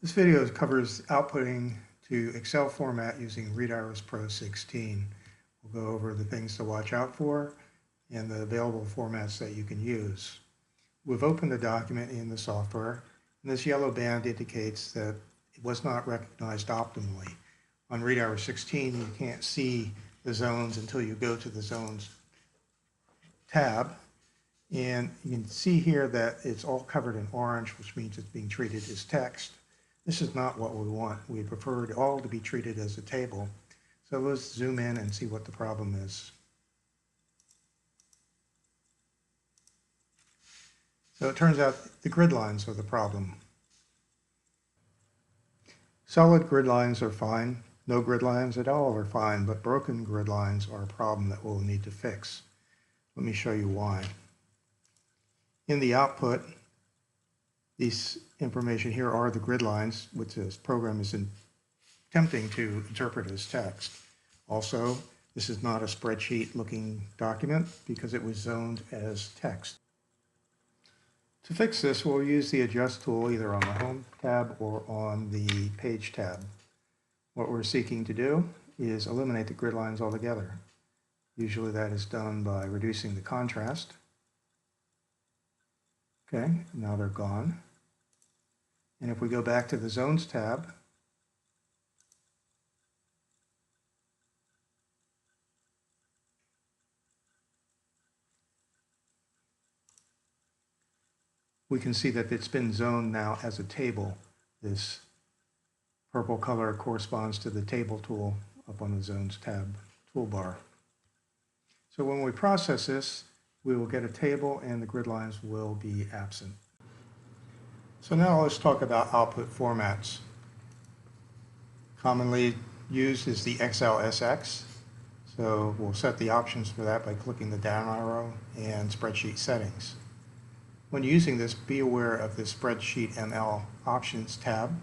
This video covers outputting to Excel format using Readiris Pro 16. We'll go over the things to watch out for and the available formats that you can use. We've opened the document in the software, and this yellow band indicates that it was not recognized optimally. On Readiris 16, you can't see the zones until you go to the Zones tab. And you can see here that it's all covered in orange, which means it's being treated as text. This is not what we want. We prefer it all to be treated as a table. So let's zoom in and see what the problem is. So it turns out the grid lines are the problem. Solid grid lines are fine. No grid lines at all are fine, but broken grid lines are a problem that we'll need to fix. Let me show you why. In the output, these information here are the grid lines, which this program is attempting to interpret as text. Also, this is not a spreadsheet looking document because it was zoned as text. To fix this, we'll use the Adjust tool either on the Home tab or on the Page tab. What we're seeking to do is eliminate the grid lines altogether. Usually that is done by reducing the contrast. Okay, now they're gone. And if we go back to the Zones tab, we can see that it's been zoned now as a table. This purple color corresponds to the Table tool up on the Zones tab toolbar. So when we process this, we will get a table and the grid lines will be absent. So now let's talk about output formats. Commonly used is the XLSX. So we'll set the options for that by clicking the down arrow and Spreadsheet Settings. When using this, be aware of the Spreadsheet ML Options tab.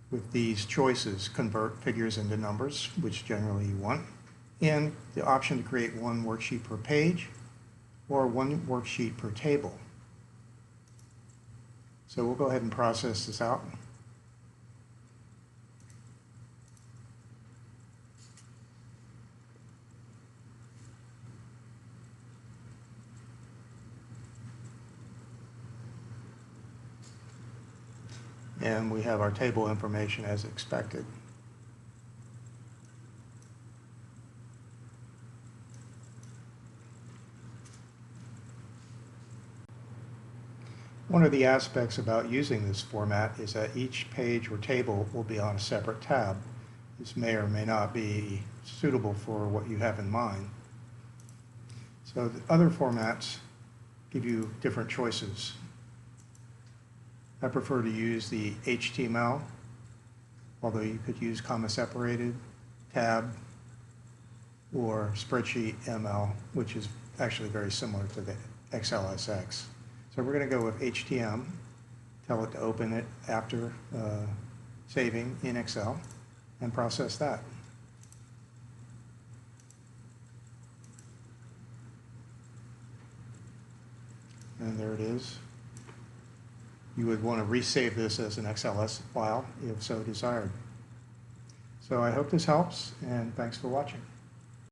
With these choices, convert figures into numbers, which generally you want, and the option to create one worksheet per page or one worksheet per table. So we'll go ahead and process this out. And we have our table information as expected. One of the aspects about using this format is that each page or table will be on a separate tab. This may or may not be suitable for what you have in mind. So the other formats give you different choices. I prefer to use the HTML, although you could use comma separated, tab, or spreadsheet ML, which is actually very similar to the XLSX. So we're going to go with HTML, tell it to open it after saving in Excel, and process that. And there it is. You would want to resave this as an XLS file if so desired. So I hope this helps, and thanks for watching.